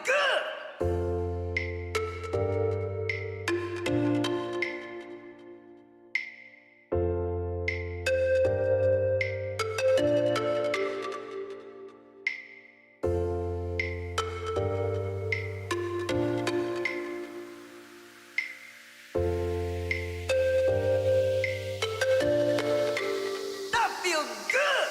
good. That feels good.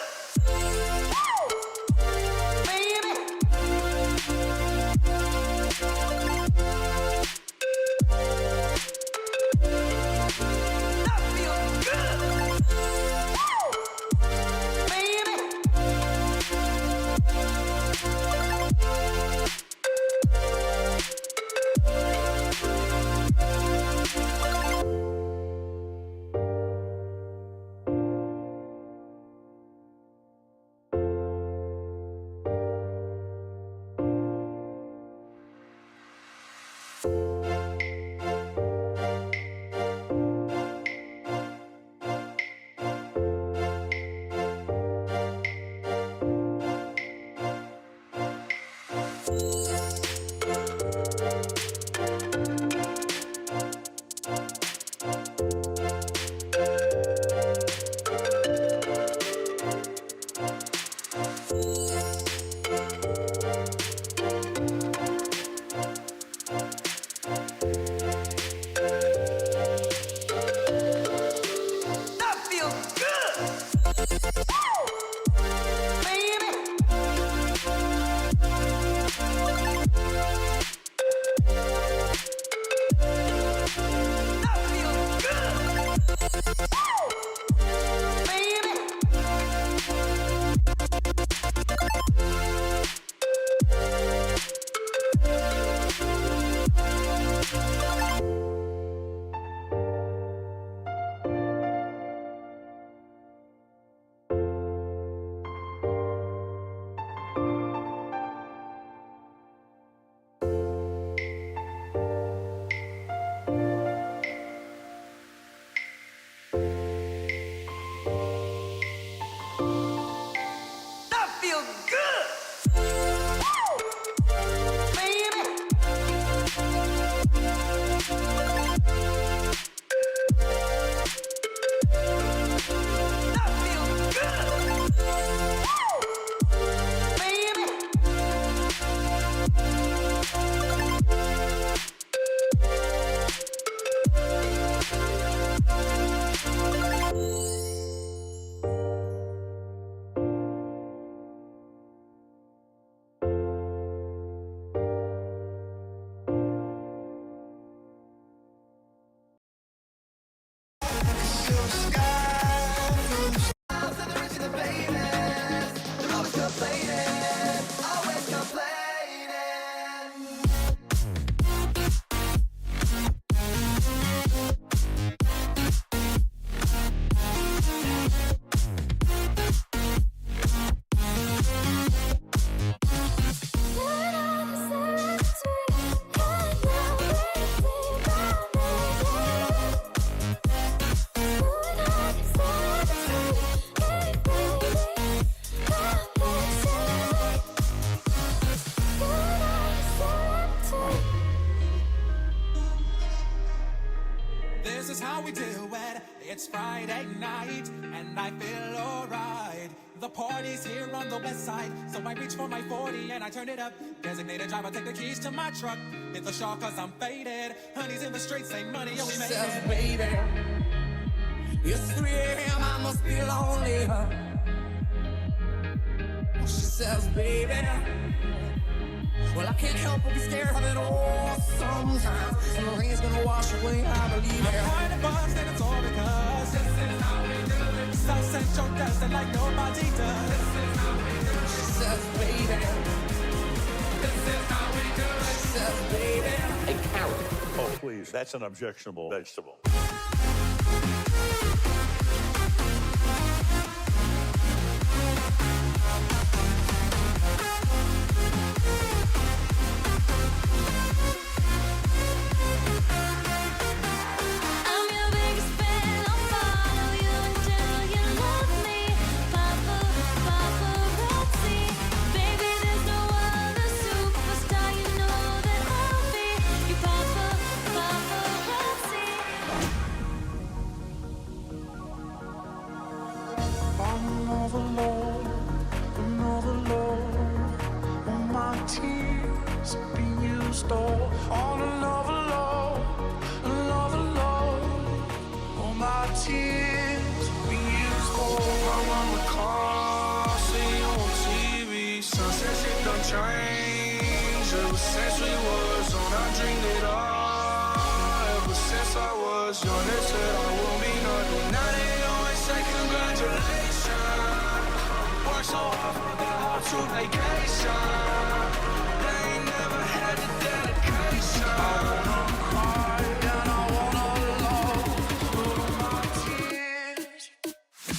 This is how we do it. It's Friday night and I feel alright. The party's here on the west side, so I reach for my 40 and I turn it up. Designated driver, take the keys to my truck. Hit the shawl cause I'm faded. Honey's in the streets, say money, oh we made it. Baby, it's 3 a.m., I must be lonely, huh? She says, baby, well, I can't help but be scared of it all sometimes. And the rain's gonna wash away, I believe it. I'm kind of buzzed and it's all because this is how we do it. South Central does it like nobody does. This is how we do it. She says, baby, This is how we do it. she says, baby. A carrot. Oh, please, that's an objectionable vegetable. Paparazzi, baby, there's no other superstar you tears be used all on another love, another love. All my tears be used all. I run the car, see you on TV. Sunset shit done changed ever since we was on. I dreamed it all ever since I was young. They said I will be nothing. Now they always say congratulations. Work so hard for that whole true vacation. They ain't never had the dedication. I wanna cry and I wanna love. All my tears.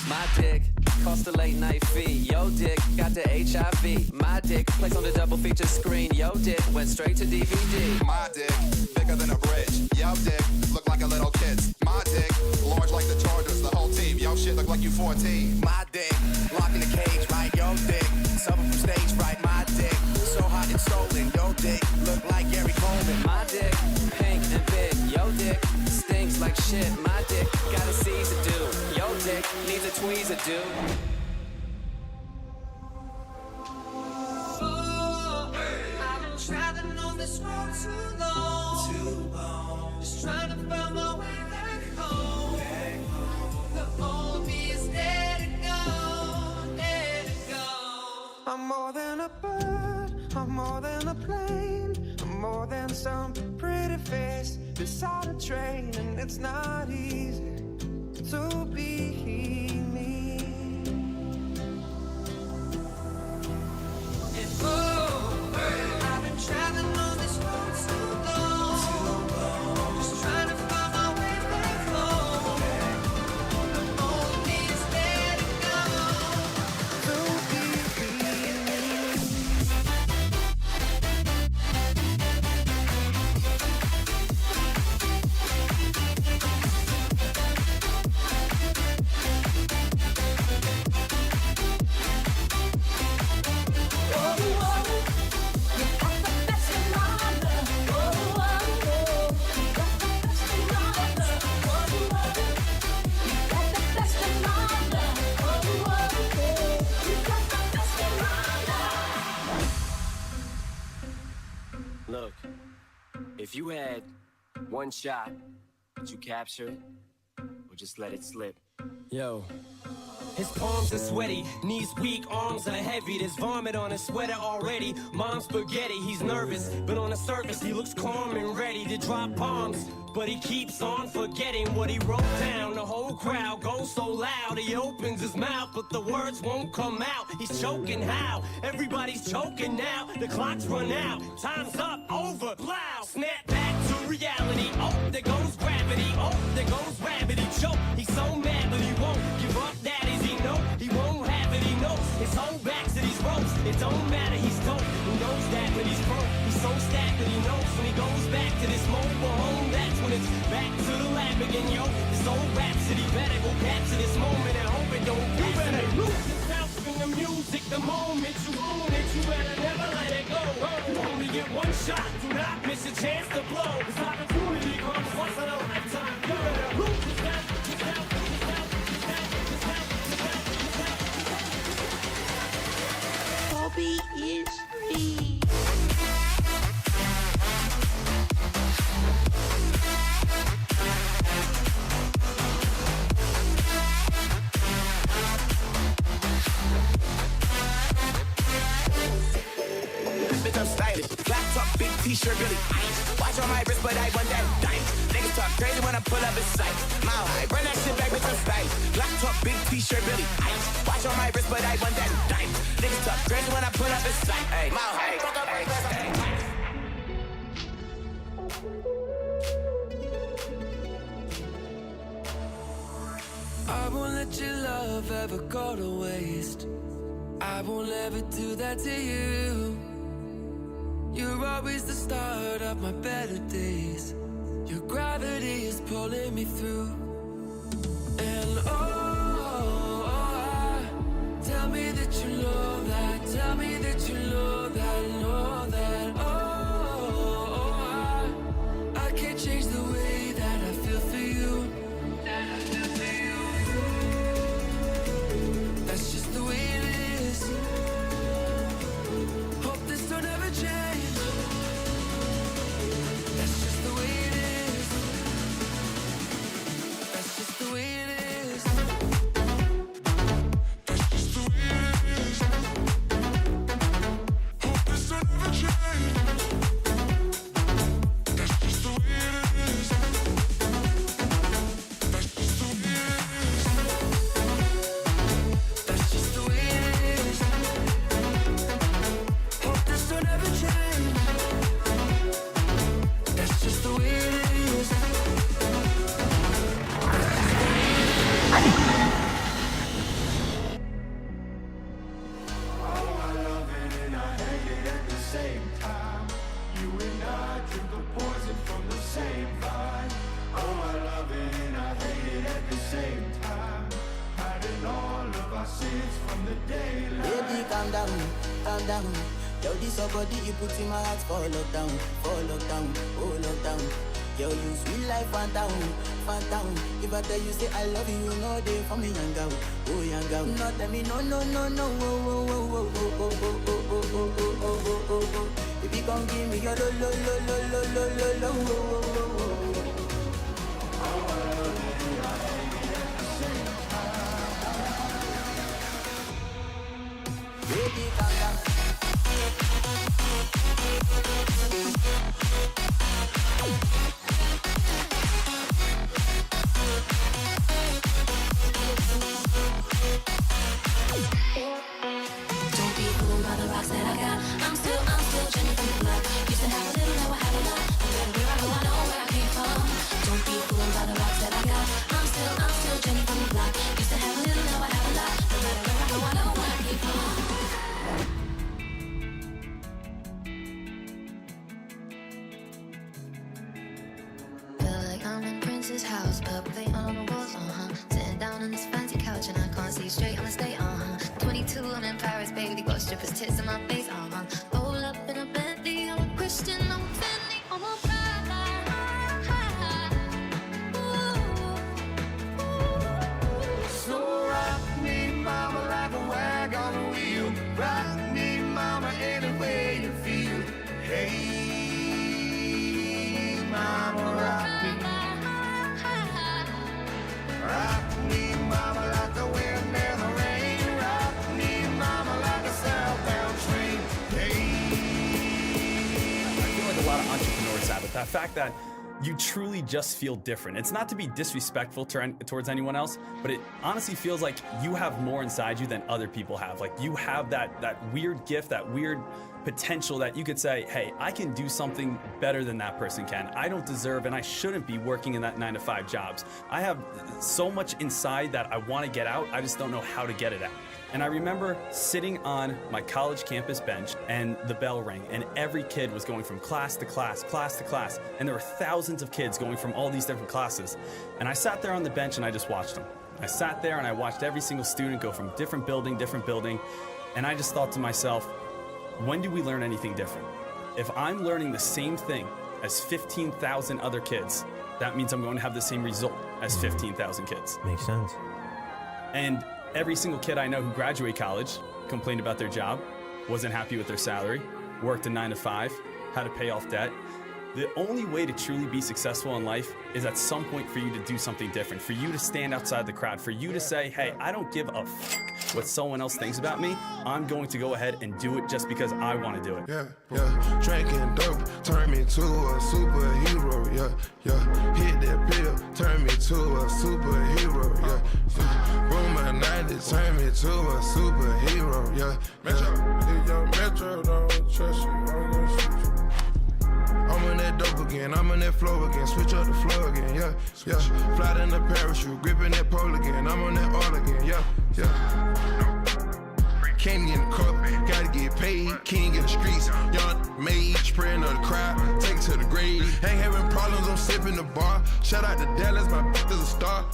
My dick cost a late night fee. Yo dick got the HIV. My dick placed on the double feature screen. Yo dick went straight to DVD. My dick bigger than a bridge. Yo dick look like a little kid's. My dick large like the Chargers, the whole team. Yo shit look like you 14. My dick locked in a cage, right? Yo dick suffer from stage fright. My dick so hot and stolen. Yo dick look like Gary Coleman. My dick pink and big. Yo dick stinks like shit. My dick got a C's to do. Yo dick needs a tweezer, dude. I've been traveling on this road too long. Just trying to find my way back home. The old me is there to go, there to go. I'm more than a bird, I'm more than a plane. I'm more than some pretty face beside a train. And it's not easy to be me. And I've been traveling on this road too long. Just trying to find my way back home. The old me is there to go, to be me. Look, if you had one shot, would you capture it or just let it slip? Yo. His palms are sweaty, knees weak, arms are heavy. There's vomit on his sweater already. Mom's spaghetti, he's nervous, but on the surface he looks calm and ready to drop bombs. But he keeps on forgetting what he wrote down. The whole crowd goes so loud, he opens his mouth, but the words won't come out. He's choking how? Everybody's choking now. The clock's run out, time's up, over, plow. Snap back to reality. Oh, there goes gravity. Oh, there goes rabbit. He choke. He's so mad, but he won't give up. That is he know. He won't have it. He knows his whole back to these ropes. It don't matter. He's dope. He knows that, but he's broke. He's so stacked, but he knows when he goes back to this mobile home. That's when it's back to the lab again, yo. This old rhapsody better go capture this moment and hope it don't pass. You better lose yourself in the music the moment you own it. You better never let it go. You only get one shot. Do not miss a chance to blow. This opportunity comes once in a lifetime. You better lose yourself. Bobby is free. Bitch, I'm stylish. Black top, big t-shirt, really ice. Watch on my wrist, but I want that dice. Niggas talk crazy when I pull up in sight. Mile high, run that shit back, bitch, I'm stylish. Black top, big t-shirt, really ice. Watch on my wrist, but I want that dice. Niggas talk crazy when I pull up in sight. Hey, mile high, I won't let your love ever go to waste. I won't ever do that to you. You're always the start of my better days. Your gravity is pulling me through. And tell me that you know that. Tell me that you know that. Know that. I can't change the way that I feel for you. That's just the way it is. Hope this don't ever change. calm down. Yo, this your body, you put in my heart for lockdown, oh lockdown. Yo, you sweet life, phantom. If I tell you say I love you, you know they for me young girl, oh young girl. No tell me no, oh. If you come give me your lo. Baby, calm down. Don't be fooled by the rocks that I got. I'm still Jenny from the block. Used to have a little, now I have a lot. No matter where I go, I know where I came from. Don't be fooled by the rocks that I got. I'm still Jenny from the block. Used to have a little, now I have a lot. No matter where I go, I know where I came from. Feel like I'm in Prince's house, purple paint on the walls, Sitting down on this fancy couch and I can't see straight, I'ma stay, 22, I'm in Paris, baby, they got strippers, tits in my face, Roll up in a Bentley, I'm a Christian, I'm Fendi, I'm a So rock me, mama, like a wagon wheel. Rock me, mama, any way you feel. Hey, mama, rock me. Rock me, mama, like the wind and the rain. Rock me, mama, like a southbound train. Hey. I feel like a lot of entrepreneurs have it. That fact that you truly just feel different. It's not to be disrespectful towards anyone else, but it honestly feels like you have more inside you than other people have. Like you have that weird gift, that weird potential that you could say, hey, I can do something better than that person can. I don't deserve and I shouldn't be working in that 9-to-5 jobs. I have so much inside that I want to get out. I just don't know how to get it out. And I remember sitting on my college campus bench and the bell rang and every kid was going from class to class, and there were thousands of kids going from all these different classes. And I sat there on the bench and I just watched them. I sat there and I watched every single student go from different building, and I just thought to myself, when do we learn anything different? If I'm learning the same thing as 15,000 other kids, that means I'm going to have the same result as 15,000 kids. Makes sense. And every single kid I know who graduated college complained about their job, wasn't happy with their salary, worked a 9-to-5, had to pay off debt. The only way to truly be successful in life is at some point for you to do something different, for you to stand outside the crowd, for you to say, hey, I don't give a what someone else thinks about me. I'm going to go ahead and do it just because I want to do it. Yeah, drinking dope, turn me to a superhero, yeah, hit that pill, turn me to a superhero, yeah, boom my 90, turn me to a superhero, yeah, Metro, if your Metro don't trust you, I'm gonna shoot you. I'm on that dope again, I'm on that flow again, switch up the flow again, yeah. Fly in the parachute, gripping that pole again, I'm on that all again, yeah. Can't get in the cup, gotta get paid, king in the streets, young mage, praying on the crowd, take it to the grave. Ain't having problems, I'm sipping the bar. Shout out to Dallas, my is a star.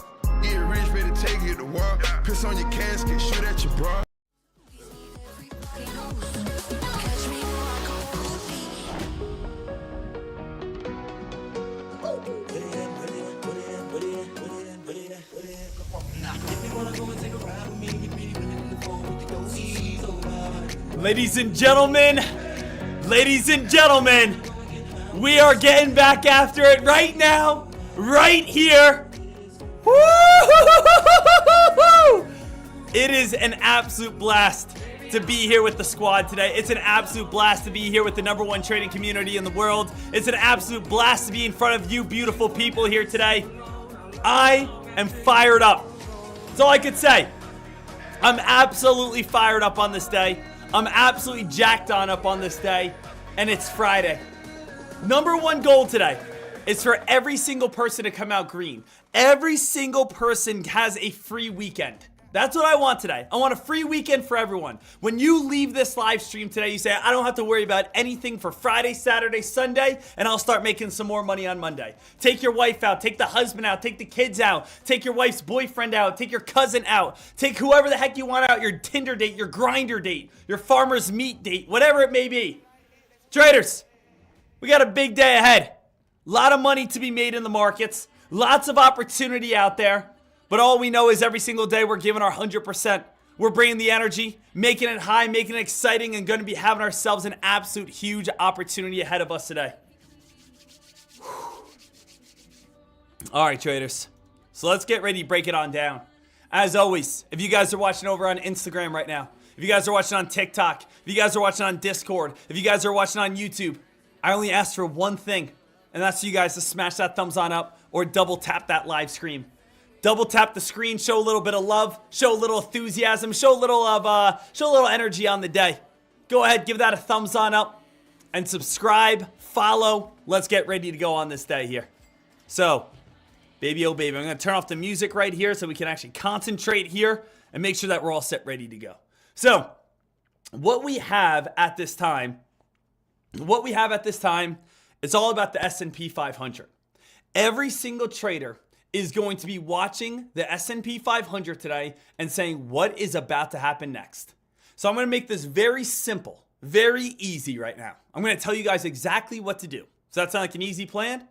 Get rich, better take it to war. Piss on your casket, shoot at your bra. Ladies and gentlemen, we are getting back after it right now, right here. Woo-hoo-hoo-hoo-hoo-hoo-hoo! It is an absolute blast to be here with the squad today. It's an absolute blast to be here with the #1 trading community in the world. It's an absolute blast to be in front of you beautiful people here today. I am fired up. That's all I could say. I'm absolutely fired up on this day. I'm absolutely jacked on up on this day. And it's Friday. #1 goal today is for every single person to come out green. Every single person has a free weekend. That's what I want today. I want a free weekend for everyone. When you leave this live stream today, you say, I don't have to worry about anything for Friday, Saturday, Sunday, and I'll start making some more money on Monday. Take your wife out, take the husband out, take the kids out, take your wife's boyfriend out, take your cousin out, take whoever the heck you want out, your Tinder date, your grinder date, your farmer's meat date, whatever it may be. Traders, we got a big day ahead. A lot of money to be made in the markets, lots of opportunity out there. But all we know is every single day we're giving our 100%. We're bringing the energy, making it high, making it exciting, and going to be having ourselves an absolute huge opportunity ahead of us today. All right, traders. So let's get ready to break it on down. As always, if you guys are watching over on Instagram right now, if you guys are watching on TikTok, if you guys are watching on Discord, if you guys are watching on YouTube, I only ask for one thing, and that's for you guys to smash that thumbs on up or double tap that live stream. Double tap the screen, show a little bit of love, show a little enthusiasm, show a little energy on the day. Go ahead, give that a thumbs on up, and subscribe, follow. Let's get ready to go on this day here. So, baby, oh baby, I'm going to turn off the music right here so we can actually concentrate here and make sure that we're all set, ready to go. So, what we have at this time, it's all about the S&P 500. Every single trader is going to be watching the S&P 500 today and saying what is about to happen next. So I'm going to make this very simple, very easy right now. I'm going to tell you guys exactly what to do. Does that sound like an easy plan?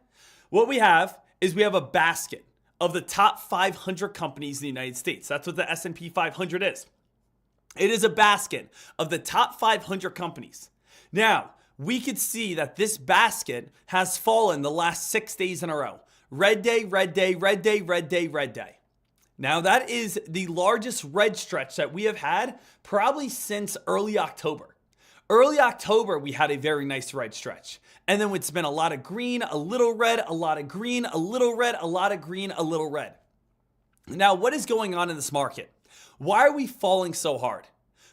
What we have is we have a basket of the top 500 companies in the United States. That's what the S&P 500 is. It is a basket of the top 500 companies. Now, we could see that this basket has fallen the last 6 days in a row. Red day, red day, red day, red day, red day. Now that is the largest red stretch that we have had probably since early October. Early October, we had a very nice red stretch. And then it's been a lot of green, a little red, a lot of green, a little red, a lot of green, a little red. Now, what is going on in this market? Why are we falling so hard?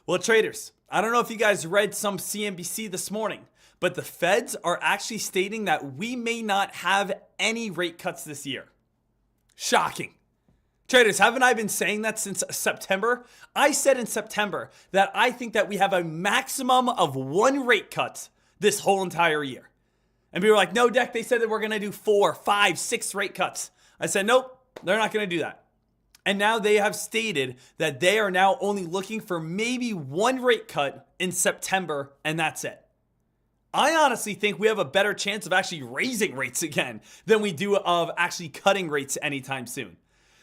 Well, traders, I don't know if you guys read some CNBC this morning, but the Feds are actually stating that we may not have any rate cuts this year. Shocking. Traders, haven't I been saying that since September? I said in September that I think that we have a maximum of 1 rate cut this whole entire year. And people were like, no, Dek, they said that we're going to do 4, 5, 6 rate cuts. I said, nope, they're not going to do that. And now they have stated that they are now only looking for maybe 1 rate cut in September, and that's it. I honestly think we have a better chance of actually raising rates again than we do of actually cutting rates anytime soon.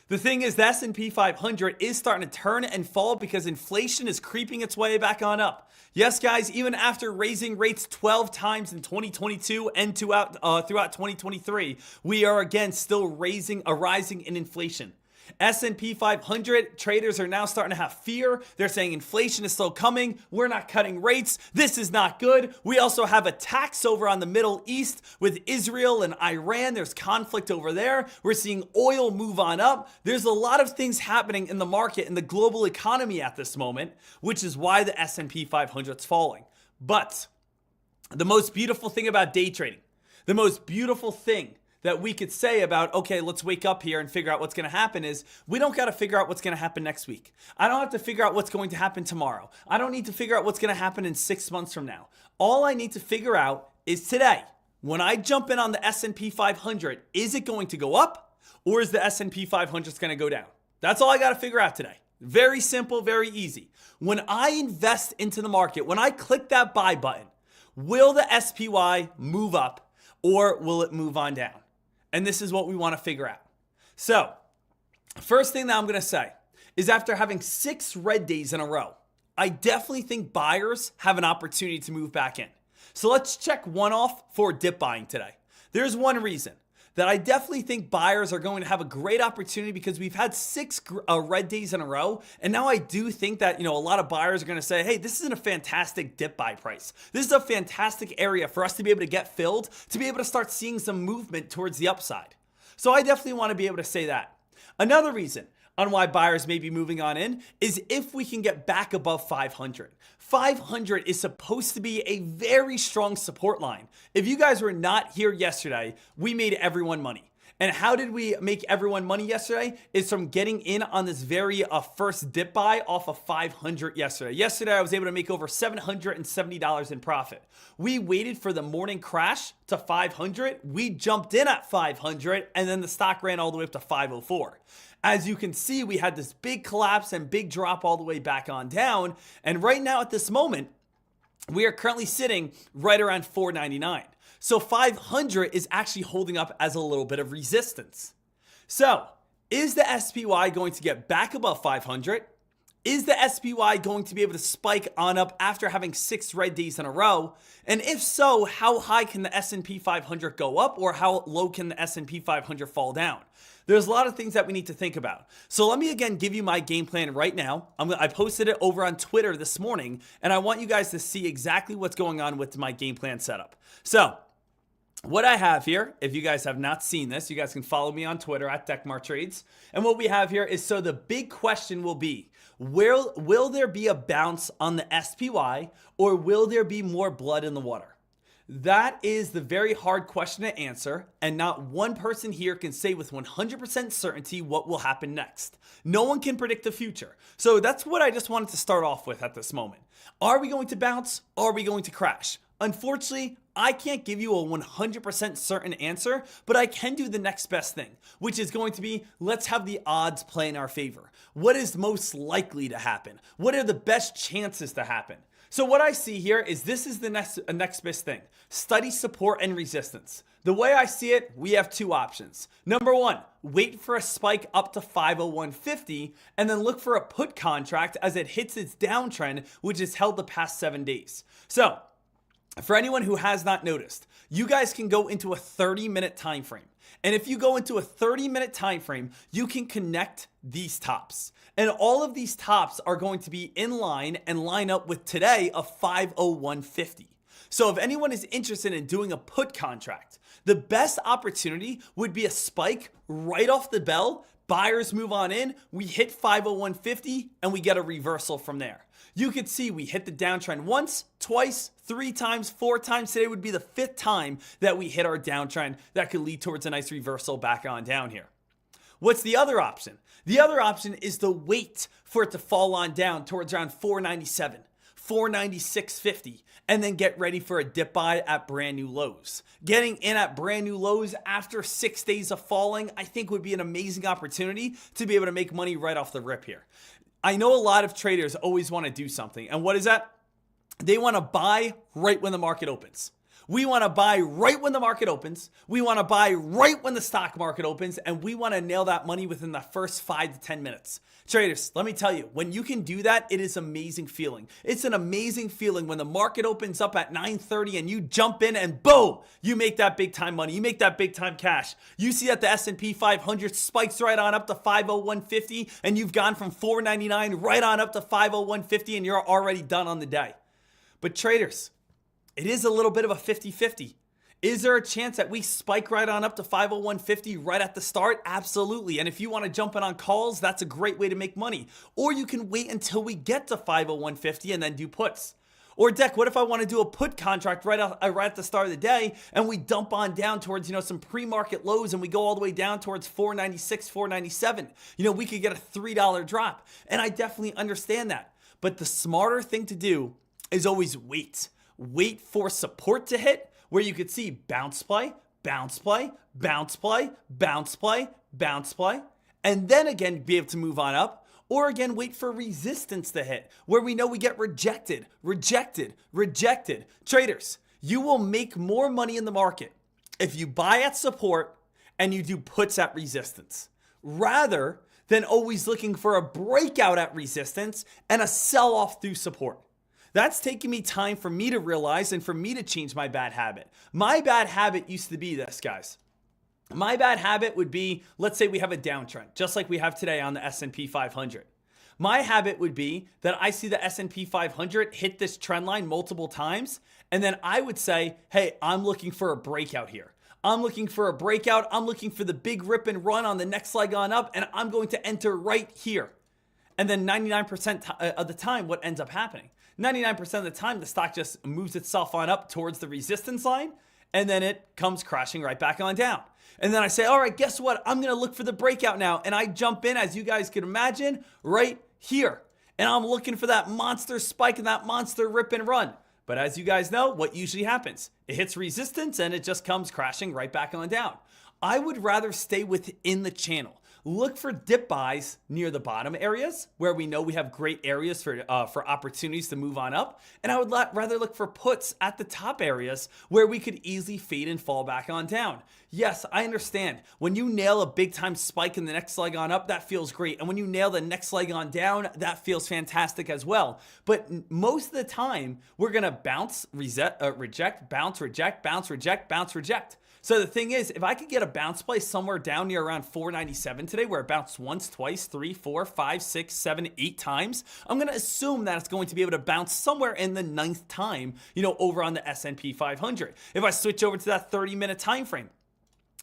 The thing is, the S&P 500 is starting to turn and fall because inflation is creeping its way back on up. Yes, guys, even after raising rates 12 times in 2022 and throughout 2023, we are again still rising in inflation. S&P 500 traders are now starting to have fear. They're saying inflation is still coming. We're not cutting rates. This is not good. We also have attacks over on the Middle East with Israel and Iran. There's conflict over there. We're seeing oil move on up. There's a lot of things happening in the market, in the global economy at this moment, which is why the S&P 500 is falling. But the most beautiful thing about day trading, the most beautiful thing that we could say about, okay, let's wake up here and figure out what's going to happen is we don't got to figure out what's going to happen next week. I don't have to figure out what's going to happen tomorrow. I don't need to figure out what's going to happen in 6 months from now. All I need to figure out is today. When I jump in on the S&P 500, is it going to go up or is the S&P 500 going to go down? That's all I got to figure out today. Very simple, very easy. When I invest into the market, when I click that buy button, will the SPY move up or will it move on down? And this is what we want to figure out. So, first thing that I'm going to say is after having 6 red days in a row, I definitely think buyers have an opportunity to move back in. So let's check one off for dip buying today. There's one reason that I definitely think buyers are going to have a great opportunity because we've had 6 red days in a row. And now I do think that, a lot of buyers are going to say, hey, this isn't a fantastic dip buy price. This is a fantastic area for us to be able to get filled, to be able to start seeing some movement towards the upside. So I definitely want to be able to say that. Another reason on why buyers may be moving on in is if we can get back above 500. 500 is supposed to be a very strong support line. If you guys were not here yesterday, we made everyone money. And how did we make everyone money yesterday? Is from getting in on this very first dip buy off of 500 yesterday. Yesterday, I was able to make over $770 in profit. We waited for the morning crash to 500. We jumped in at 500, and then the stock ran all the way up to 504. As you can see, we had this big collapse and big drop all the way back on down. And right now at this moment, we are currently sitting right around 499. So 500 is actually holding up as a little bit of resistance. So is the SPY going to get back above 500? Is the SPY going to be able to spike on up after having 6 red days in a row? And if so, how high can the S&P 500 go up, or how low can the S&P 500 fall down? There's a lot of things that we need to think about. So let me again give you my game plan right now. I posted it over on Twitter this morning, and I want you guys to see exactly what's going on with my game plan setup. So what I have here, if you guys have not seen this, you guys can follow me on Twitter at Dekmar Trades. And what we have here is, so the big question will be, will there be a bounce on the SPY, or will there be more blood in the water? That is the very hard question to answer, and not one person here can say with 100% certainty what will happen next. No one can predict the future. So that's what I just wanted to start off with at this moment. Are we going to bounce? Are we going to crash? Unfortunately, I can't give you a 100% certain answer, but I can do the next best thing, which is going to be, let's have the odds play in our favor. What is most likely to happen? What are the best chances to happen? So what I see here is this is the next best thing. Study support and resistance. The way I see it, we have 2 options. Number 1, wait for a spike up to 501.50 and then look for a put contract as it hits its downtrend, which is held the past 7 days. So for anyone who has not noticed, you guys can go into a 30-minute time frame. And if you go into a 30-minute time frame, you can connect these tops. And all of these tops are going to be in line and line up with today of 501.50. So if anyone is interested in doing a put contract, the best opportunity would be a spike right off the bell. Buyers move on in, we hit 501.50, and we get a reversal from there. You could see we hit the downtrend once, twice, 3 times, 4 times. Today would be the 5th time that we hit our downtrend that could lead towards a nice reversal back on down here. What's the other option? The other option is to wait for it to fall on down towards around 497, 496.50, and then get ready for a dip buy at brand new lows. Getting in at brand new lows after 6 days of falling, I think would be an amazing opportunity to be able to make money right off the rip here. I know a lot of traders always want to do something. And what is that? They want to buy right when the market opens. We want to buy right when the market opens. We want to buy right when the stock market opens. And we want to nail that money within the first 5 to 10 minutes. Traders, let me tell you, when you can do that, it is an amazing feeling. It's an amazing feeling when the market opens up at 9:30 and you jump in and boom, you make that big time money. You make that big time cash. You see that the S&P 500 spikes right on up to 501.50 and you've gone from 499 right on up to 501.50 and you're already done on the day. But traders, it is a little bit of a 50-50. Is there a chance that we spike right on up to 501.50 right at the start? Absolutely. And if you want to jump in on calls, that's a great way to make money. Or you can wait until we get to 501.50 and then do puts. Or Dek, what if I want to do a put contract right at the start of the day and we dump on down towards, some pre-market lows and we go all the way down towards 496, 497. We could get a $3 drop. And I definitely understand that. But the smarter thing to do is always wait. Wait for support to hit, where you could see bounce play, bounce play, bounce play, bounce play, bounce play, and then again be able to move on up, or again wait for resistance to hit, where we know we get rejected, rejected, rejected. Traders, you will make more money in the market if you buy at support and you do puts at resistance, rather than always looking for a breakout at resistance and a sell-off through support. That's taking me time for me to realize and for me to change my bad habit. My bad habit used to be this, guys. My bad habit would be, let's say we have a downtrend, just like we have today on the S&P 500. My habit would be that I see the S&P 500 hit this trend line multiple times, and then I would say, hey, I'm looking for a breakout here. I'm looking for a breakout. I'm looking for the big rip and run on the next leg on up, and I'm going to enter right here. And then 99% of the time, what ends up happening? 99% of the time, the stock just moves itself on up towards the resistance line, and then it comes crashing right back on down. And then I say, all right, guess what? I'm going to look for the breakout now. And I jump in, as you guys can imagine, right here. And I'm looking for that monster spike and that monster rip and run. But as you guys know, what usually happens? It hits resistance and it just comes crashing right back on down. I would rather stay within the channel. Look for dip buys near the bottom areas where we know we have great areas for opportunities to move on up. And I would rather look for puts at the top areas where we could easily fade and fall back on down. Yes, I understand. When you nail a big time spike in the next leg on up, that feels great. And when you nail the next leg on down, that feels fantastic as well. But most of the time, we're going to bounce, reject, bounce, reject, bounce, reject, bounce, reject. So the thing is, if I could get a bounce play somewhere down near around 497 today, where it bounced once, twice, 3, 4, 5, 6, 7, 8 times, I'm going to assume that it's going to be able to bounce somewhere in the 9th time, over on the S&P 500. If I switch over to that 30-minute time frame,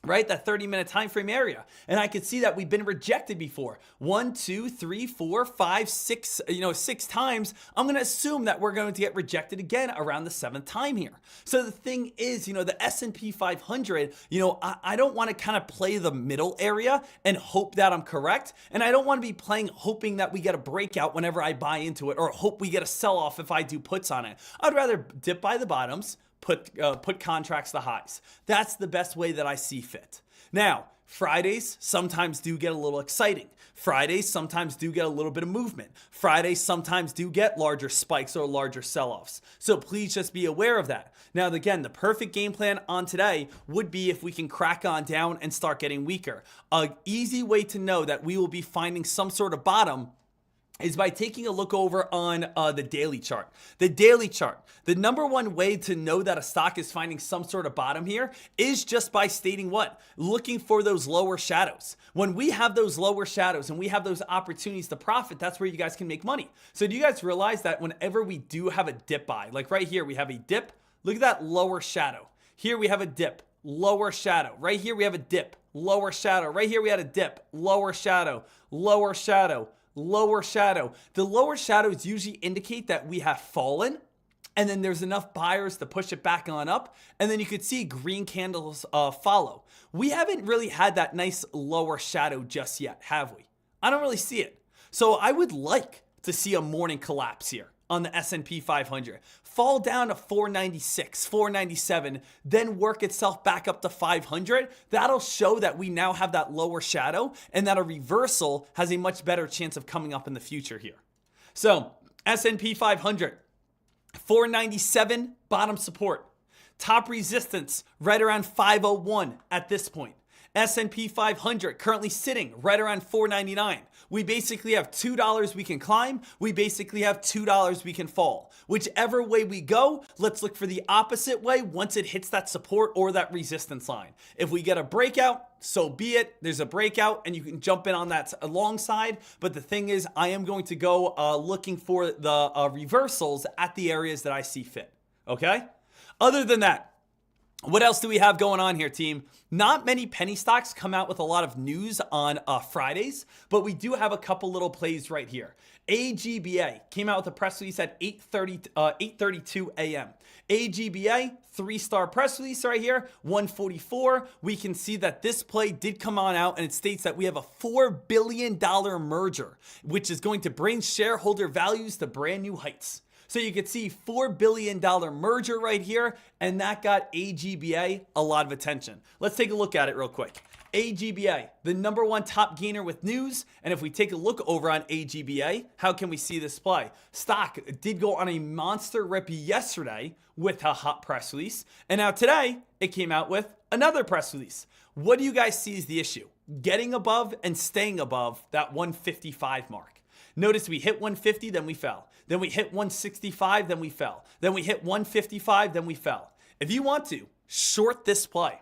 right, that 30-minute time frame area, and I could see that we've been rejected before 1, 2, 3, 4, 5, 6, 6 times. I'm going to assume that we're going to get rejected again around the 7th time here. So the thing is, the S&P 500, I don't want to kind of play the middle area and hope that I'm correct, and I don't want to be playing hoping that we get a breakout whenever I buy into it, or hope we get a sell-off if I do puts on it. I'd rather dip by the bottoms, put contracts to highs. That's the best way that I see fit. Now, Fridays sometimes do get a little exciting. Fridays sometimes do get a little bit of movement. Fridays sometimes do get larger spikes or larger sell-offs. So please just be aware of that. Now, again, the perfect game plan on today would be if we can crack on down and start getting weaker. An easy way to know that we will be finding some sort of bottom is by taking a look over on the daily chart. The daily chart, the number one way to know that a stock is finding some sort of bottom here is just by stating what? Looking for those lower shadows. When we have those lower shadows and we have those opportunities to profit, that's where you guys can make money. So do you guys realize that whenever we do have a dip buy, like right here, we have a dip, look at that lower shadow. Here we have a dip, lower shadow. Right here we have a dip, lower shadow. Right here we had a dip, lower shadow, lower shadow, lower shadow. The lower shadows usually indicate that we have fallen, and then there's enough buyers to push it back on up, and then you could see green candles follow. We haven't really had that nice lower shadow just yet, have we? I don't really see it. So I would like to see a morning collapse here on the S&P 500. Fall down to 496, 497, then work itself back up to 500. That'll show that we now have that lower shadow and that a reversal has a much better chance of coming up in the future here. So S&P 500, 497, bottom support. Top resistance right around 501 at this point. S&P 500 currently sitting right around 499. We basically have $2 we can climb. We basically have $2 we can fall. Whichever way we go, let's look for the opposite way once it hits that support or that resistance line. If we get a breakout, so be it. There's a breakout and you can jump in on that alongside. But the thing is, I am going to go looking for the reversals at the areas that I see fit. Okay? Other than that, what else do we have going on here, team? Not many penny stocks come out with a lot of news on Fridays, but we do have a couple little plays right here. AGBA came out with a press release at 8:32 a.m. AGBA, 3-star press release right here, 144. We can see that this play did come on out, and it states that we have a $4 billion merger, which is going to bring shareholder values to brand new heights. So you could see $4 billion merger right here, and that got AGBA a lot of attention. Let's take a look at it real quick. AGBA, the number one top gainer with news. And if we take a look over on AGBA, how can we see this play? Stock did go on a monster rip yesterday with a hot press release. And now today, it came out with another press release. What do you guys see is the issue? Getting above and staying above that 155 mark. Notice we hit 150, then we fell. Then we hit 165, then we fell. Then we hit 155, then we fell. If you want to, short this play.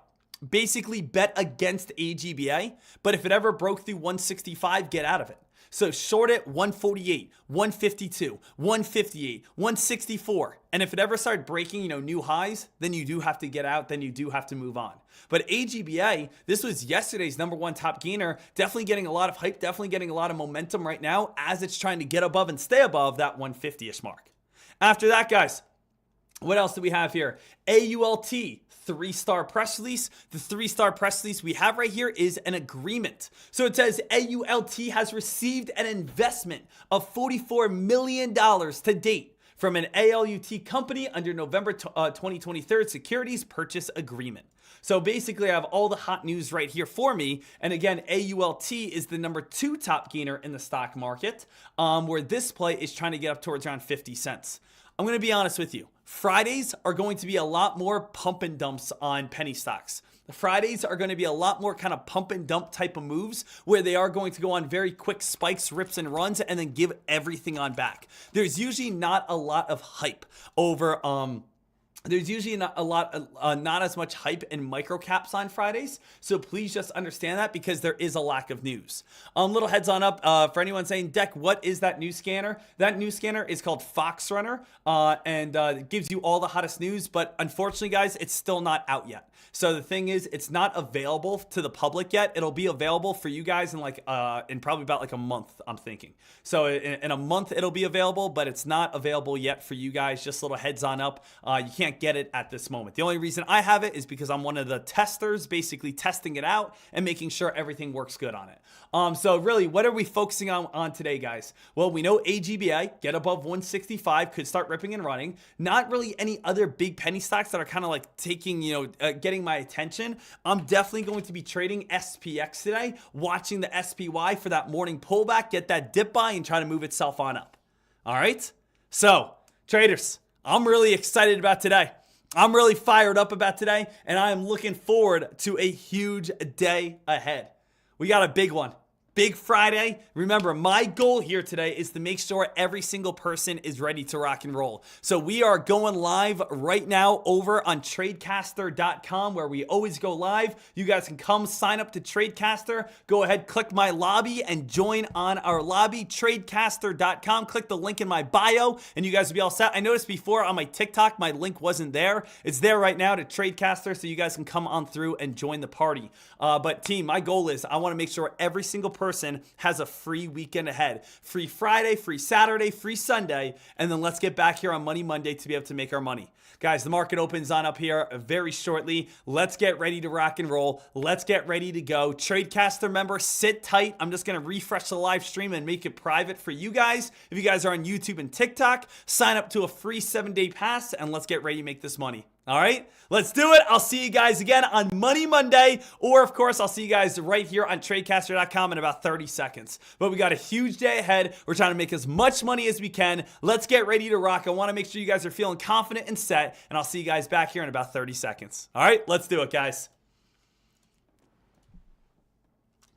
Basically bet against AGBA, but if it ever broke through 165, get out of it. So short it 148, 152, 158, 164. And if it ever started breaking, new highs, then you do have to get out, then you do have to move on. But AGBA, this was yesterday's number one top gainer, definitely getting a lot of hype, definitely getting a lot of momentum right now as it's trying to get above and stay above that 150-ish mark. After that, guys, What else do we have here? AULT, 3-star press release. The 3-star press release we have right here is an agreement. So it says AULT has received an investment of $44 million to date from an ALUT company under November 2023 securities purchase agreement. So basically, I have all the hot news right here for me. And again, AULT is the number 2 top gainer in the stock market, where this play is trying to get up towards around 50 cents. I'm going to be honest with you. Fridays are going to be a lot more pump and dumps on penny stocks. Fridays are going to be a lot more kind of pump and dump type of moves where they are going to go on very quick spikes, rips, and runs and then give everything on back. There's usually not a lot of hype over There's usually not as much hype in micro caps on Fridays. So please just understand that because there is a lack of news. Little heads on up for anyone saying, Deck, what is that news scanner? That news scanner is called Fox Runner, and it gives you all the hottest news. But unfortunately, guys, it's still not out yet. So the thing is, it's not available to the public yet. It'll be available for you guys in in probably about like a month, I'm thinking. So in a month, it'll be available, but it's not available yet for you guys. Just little heads on up. You can't get it at this moment. The only reason I have it is because I'm one of the testers, basically testing it out and making sure everything works good on it. So really, what are we focusing on today, guys? Well, we know AGBI, get above 165, could start ripping and running. Not really any other big penny stocks that are kind of like taking, getting my attention. I'm definitely going to be trading SPX today, watching the SPY for that morning pullback, get that dip buy and try to move itself on up. All right. So traders, I'm really excited about today. I'm really fired up about today, and I am looking forward to a huge day ahead. We got a big one. Big Friday. Remember, my goal here today is to make sure every single person is ready to rock and roll. So we are going live right now over on Tradecaster.com, where we always go live. You guys can come sign up to Tradecaster. Go ahead, click my lobby and join on our lobby, Tradecaster.com. Click the link in my bio and you guys will be all set. I noticed before on my TikTok, my link wasn't there. It's there right now to Tradecaster, so you guys can come on through and join the party. But team, my goal is I want to make sure every single person has a free weekend ahead. Free Friday, free Saturday, free Sunday, and then let's get back here on Money Monday to be able to make our money. Guys, the market opens on up here very shortly. Let's get ready to rock and roll. Let's get ready to go. Tradecaster member, sit tight. I'm just going to refresh the live stream and make it private for you guys. If you guys are on YouTube and TikTok, sign up to a free 7-day pass and let's get ready to make this money. All right, let's do it. I'll see you guys again on Money Monday, or of course, I'll see you guys right here on Tradecaster.com in about 30 seconds. But we got a huge day ahead. We're trying to make as much money as we can. Let's get ready to rock. I want to make sure you guys are feeling confident and set, and I'll see you guys back here in about 30 seconds. All right, let's do it, guys.